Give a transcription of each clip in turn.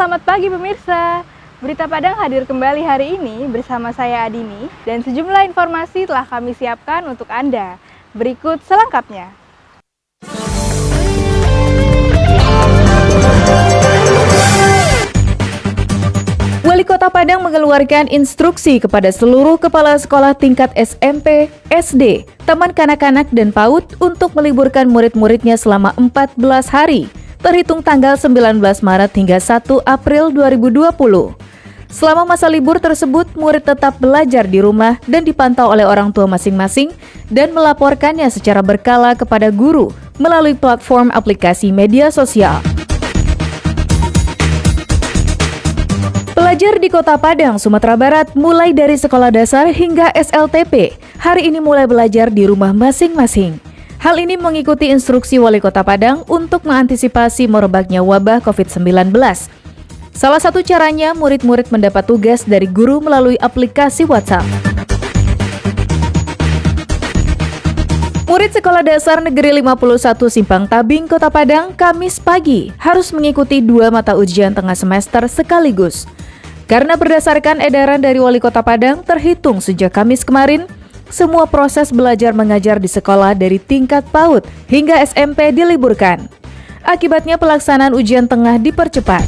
Selamat pagi pemirsa. Berita Padang hadir kembali hari ini bersama saya Adini dan sejumlah informasi telah kami siapkan untuk Anda. Berikut selengkapnya. Wali Kota Padang mengeluarkan instruksi kepada seluruh kepala sekolah tingkat SMP, SD, taman kanak-kanak dan PAUD untuk meliburkan murid-muridnya selama 14 hari, terhitung tanggal 19 Maret hingga 1 April 2020. Selama masa libur tersebut, murid tetap belajar di rumah dan dipantau oleh orang tua masing-masing dan melaporkannya secara berkala kepada guru melalui platform aplikasi media sosial. Pelajar di Kota Padang, Sumatera Barat, mulai dari sekolah dasar hingga SLTP, hari ini mulai belajar di rumah masing-masing. Hal ini mengikuti instruksi Wali Kota Padang untuk mengantisipasi merebaknya wabah COVID-19. Salah satu caranya, murid-murid mendapat tugas dari guru melalui aplikasi WhatsApp. Murid Sekolah Dasar Negeri 51 Simpang Tabing, Kota Padang, Kamis pagi harus mengikuti 2 mata ujian tengah semester sekaligus. Karena berdasarkan edaran dari Wali Kota Padang, terhitung sejak Kamis kemarin, semua proses belajar mengajar di sekolah dari tingkat PAUD hingga SMP diliburkan. Akibatnya pelaksanaan ujian tengah dipercepat.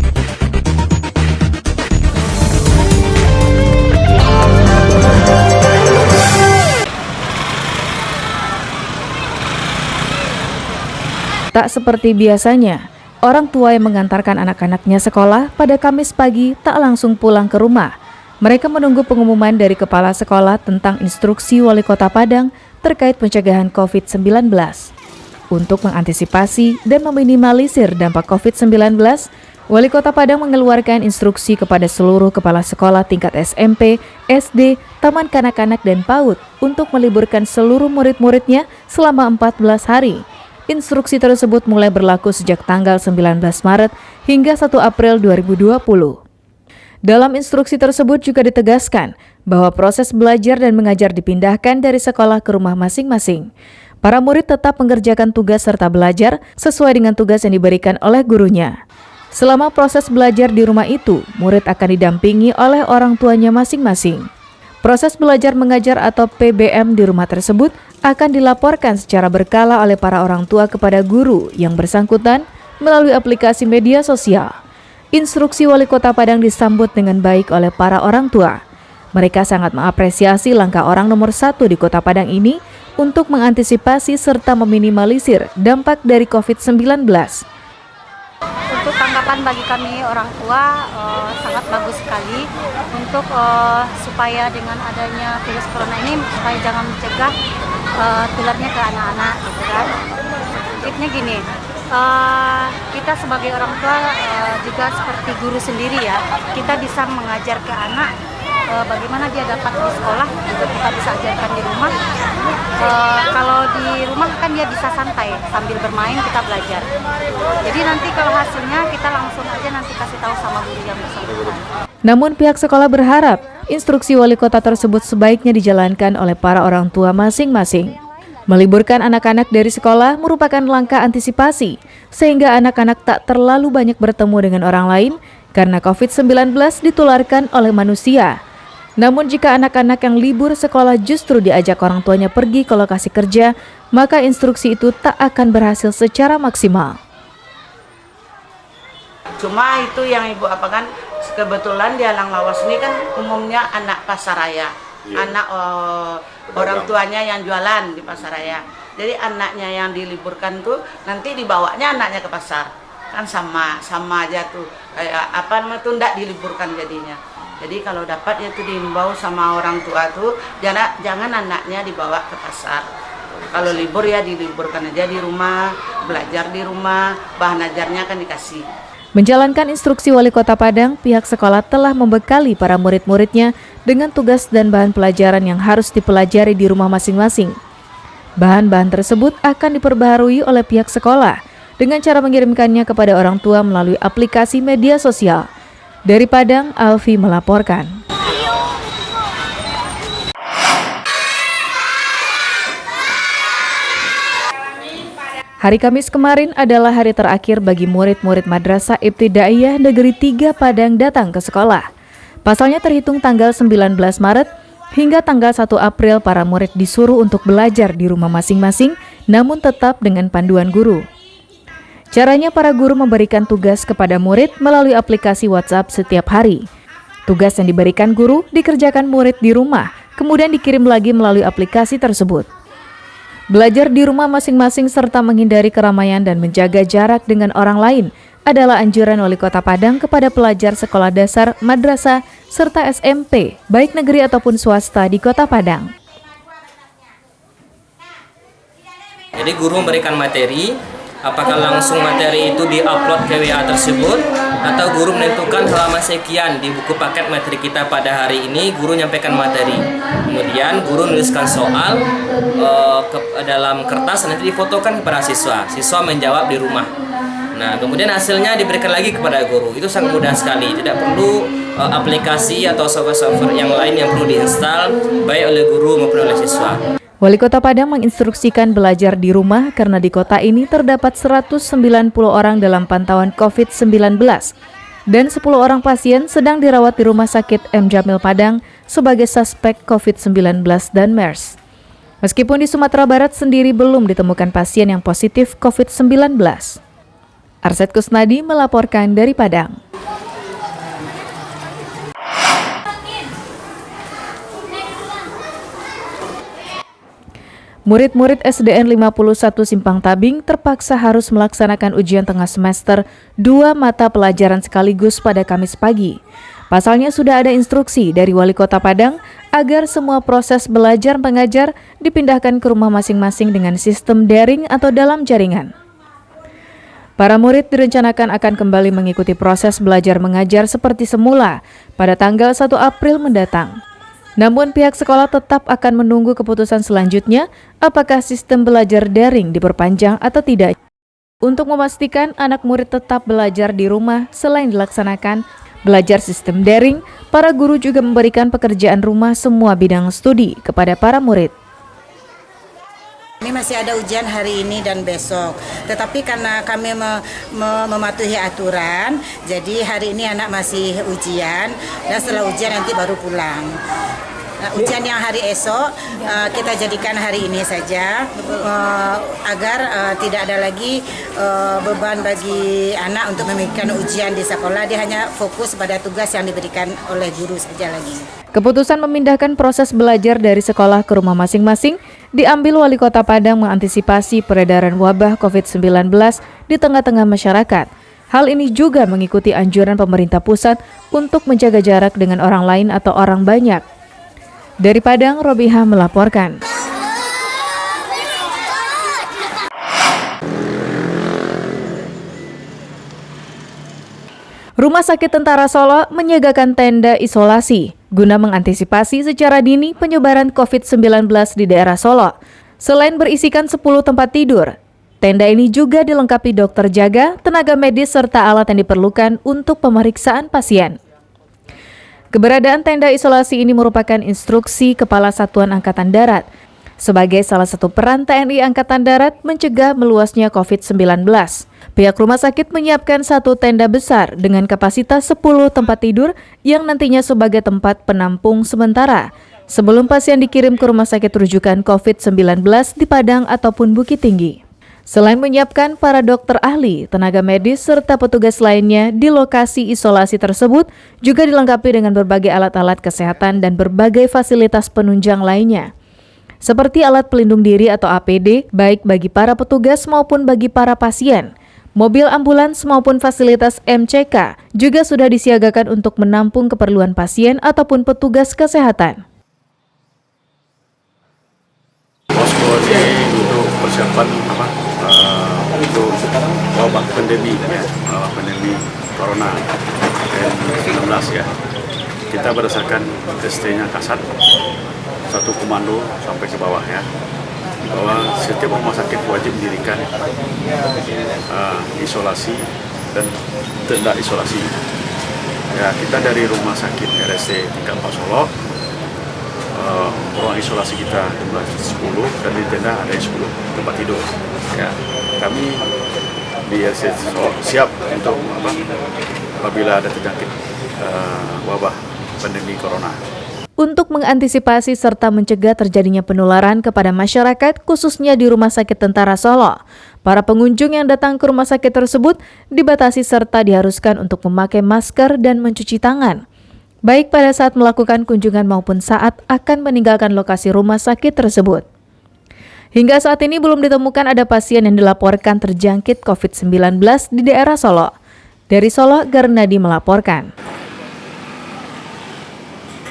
Tak seperti biasanya, orang tua yang mengantarkan anak-anaknya sekolah pada Kamis pagi tak langsung pulang ke rumah. Mereka menunggu pengumuman dari kepala sekolah tentang instruksi Wali Kota Padang terkait pencegahan COVID-19. Untuk mengantisipasi dan meminimalisir dampak COVID-19, Wali Kota Padang mengeluarkan instruksi kepada seluruh kepala sekolah tingkat SMP, SD, taman kanak-kanak dan PAUD untuk meliburkan seluruh murid-muridnya selama 14 hari. Instruksi tersebut mulai berlaku sejak tanggal 19 Maret hingga 1 April 2020. Dalam instruksi tersebut juga ditegaskan bahwa proses belajar dan mengajar dipindahkan dari sekolah ke rumah masing-masing. Para murid tetap mengerjakan tugas serta belajar sesuai dengan tugas yang diberikan oleh gurunya. Selama proses belajar di rumah itu, murid akan didampingi oleh orang tuanya masing-masing. Proses belajar mengajar atau PBM di rumah tersebut akan dilaporkan secara berkala oleh para orang tua kepada guru yang bersangkutan melalui aplikasi media sosial. Instruksi Wali Kota Padang disambut dengan baik oleh para orang tua. Mereka sangat mengapresiasi langkah orang nomor 1 di Kota Padang ini untuk mengantisipasi serta meminimalisir dampak dari COVID-19. Untuk tanggapan bagi kami orang tua sangat bagus sekali untuk supaya dengan adanya virus corona ini supaya jangan mencegah tularnya ke anak-anak gitu kan. Tipsnya gini, kita sebagai orang tua juga seperti guru sendiri ya, kita bisa mengajar ke anak bagaimana dia dapat di sekolah juga kita bisa ajarkan di rumah. Kalau di rumah kan dia bisa santai sambil bermain kita belajar. Jadi nanti kalau hasilnya kita langsung aja nanti kasih tahu sama guru yang bersangkutan. Namun pihak sekolah berharap instruksi wali kota tersebut sebaiknya dijalankan oleh para orang tua masing-masing. Meliburkan anak-anak dari sekolah merupakan langkah antisipasi sehingga anak-anak tak terlalu banyak bertemu dengan orang lain karena COVID-19 ditularkan oleh manusia. Namun jika anak-anak yang libur sekolah justru diajak orang tuanya pergi ke lokasi kerja, maka instruksi itu tak akan berhasil secara maksimal. Cuma itu yang ibu apakan, kebetulan di Alang Lawas ini kan umumnya anak pasaraya, anak orang tuanya yang jualan di pasaraya. Jadi anaknya yang diliburkan tuh nanti dibawanya anaknya ke pasar, kan sama aja tuh, kayak apa namanya tuh ndak diliburkan jadinya. Jadi kalau dapat ya tuh diimbau sama orang tua tuh jangan anaknya dibawa ke pasar. Kalau libur ya diliburkan aja di rumah, belajar di rumah, bahan ajarnya kan dikasih. Menjalankan instruksi Wali Kota Padang, pihak sekolah telah membekali para murid-muridnya dengan tugas dan bahan pelajaran yang harus dipelajari di rumah masing-masing. Bahan-bahan tersebut akan diperbaharui oleh pihak sekolah dengan cara mengirimkannya kepada orang tua melalui aplikasi media sosial. Dari Padang, Alfi melaporkan. Hari Kamis kemarin adalah hari terakhir bagi murid-murid Madrasah Ibtidaiyah Negeri 3 Padang datang ke sekolah. Pasalnya terhitung tanggal 19 Maret hingga tanggal 1 April para murid disuruh untuk belajar di rumah masing-masing, namun tetap dengan panduan guru. Caranya para guru memberikan tugas kepada murid melalui aplikasi WhatsApp setiap hari. Tugas yang diberikan guru dikerjakan murid di rumah, kemudian dikirim lagi melalui aplikasi tersebut. Belajar di rumah masing-masing serta menghindari keramaian dan menjaga jarak dengan orang lain adalah anjuran Wali Kota Padang kepada pelajar sekolah dasar, madrasah, serta SMP, baik negeri ataupun swasta di Kota Padang. Jadi guru memberikan materi, apakah langsung materi itu di-upload ke WA tersebut, atau guru menentukan halaman sekian di buku paket materi kita pada hari ini, guru nyampaikan materi. Kemudian guru menuliskan soal ke dalam kertas, nanti difotokan kepada siswa. Siswa menjawab di rumah. Nah, kemudian hasilnya diberikan lagi kepada guru. Itu sangat mudah sekali, tidak perlu aplikasi atau software-software yang lain yang perlu diinstal baik oleh guru maupun oleh siswa. Wali Kota Padang menginstruksikan belajar di rumah karena di kota ini terdapat 190 orang dalam pantauan COVID-19 dan 10 orang pasien sedang dirawat di Rumah Sakit M. Jamil Padang sebagai suspek COVID-19 dan MERS. Meskipun di Sumatera Barat sendiri belum ditemukan pasien yang positif COVID-19. Arset Kusnadi melaporkan dari Padang. Murid-murid SDN 51 Simpang Tabing terpaksa harus melaksanakan ujian tengah semester 2 mata pelajaran sekaligus pada Kamis pagi. Pasalnya sudah ada instruksi dari Wali Kota Padang agar semua proses belajar mengajar dipindahkan ke rumah masing-masing dengan sistem daring atau dalam jaringan. Para murid direncanakan akan kembali mengikuti proses belajar mengajar seperti semula pada tanggal 1 April mendatang. Namun pihak sekolah tetap akan menunggu keputusan selanjutnya apakah sistem belajar daring diperpanjang atau tidak. Untuk memastikan anak murid tetap belajar di rumah selain dilaksanakan belajar sistem daring, para guru juga memberikan pekerjaan rumah semua bidang studi kepada para murid. Ini masih ada ujian hari ini dan besok, tetapi karena kami mematuhi aturan, jadi hari ini anak masih ujian dan setelah ujian nanti baru pulang. Nah, ujian yang hari esok kita jadikan hari ini saja agar tidak ada lagi beban bagi anak untuk memikirkan ujian di sekolah. Dia hanya fokus pada tugas yang diberikan oleh guru saja lagi. Keputusan memindahkan proses belajar dari sekolah ke rumah masing-masing diambil Wali Kota Padang mengantisipasi peredaran wabah COVID-19 di tengah-tengah masyarakat. Hal ini juga mengikuti anjuran pemerintah pusat untuk menjaga jarak dengan orang lain atau orang banyak. Dari Padang, Robiha melaporkan. Rumah Sakit Tentara Solo menyiagakan tenda isolasi guna mengantisipasi secara dini penyebaran COVID-19 di daerah Solo. Selain berisikan 10 tempat tidur, tenda ini juga dilengkapi dokter jaga, tenaga medis serta alat yang diperlukan untuk pemeriksaan pasien. Keberadaan tenda isolasi ini merupakan instruksi Kepala Satuan Angkatan Darat sebagai salah satu peran TNI Angkatan Darat mencegah meluasnya COVID-19. Pihak rumah sakit menyiapkan satu tenda besar dengan kapasitas 10 tempat tidur yang nantinya sebagai tempat penampung sementara sebelum pasien dikirim ke rumah sakit rujukan COVID-19 di Padang ataupun Bukit Tinggi. Selain menyiapkan para dokter ahli, tenaga medis, serta petugas lainnya di lokasi isolasi tersebut juga dilengkapi dengan berbagai alat-alat kesehatan dan berbagai fasilitas penunjang lainnya. Seperti alat pelindung diri atau APD, baik bagi para petugas maupun bagi para pasien. Mobil ambulans maupun fasilitas MCK juga sudah disiagakan untuk menampung keperluan pasien ataupun petugas kesehatan. Posko ini untuk persiapan untuk wabah pandemi pandemi corona COVID-19 ya. Kita berdasarkan ST-nya Kasat, satu komando sampai ke bawah ya, bahwa setiap rumah sakit wajib mendirikan isolasi dan tenda isolasi. Ya, kita dari rumah sakit RSC tingkat 4 Solo, ruang isolasi kita jumlah 10 dan di tenda ada 10 tempat tidur. Ya. kami di RC Solo siap untuk apabila ada terjangkit wabah pandemi corona. Untuk mengantisipasi serta mencegah terjadinya penularan kepada masyarakat, khususnya di Rumah Sakit Tentara Solo, para pengunjung yang datang ke rumah sakit tersebut dibatasi serta diharuskan untuk memakai masker dan mencuci tangan, baik pada saat melakukan kunjungan maupun saat akan meninggalkan lokasi rumah sakit tersebut. Hingga saat ini belum ditemukan ada pasien yang dilaporkan terjangkit COVID-19 di daerah Solo. Dari Solo, Garnadi melaporkan.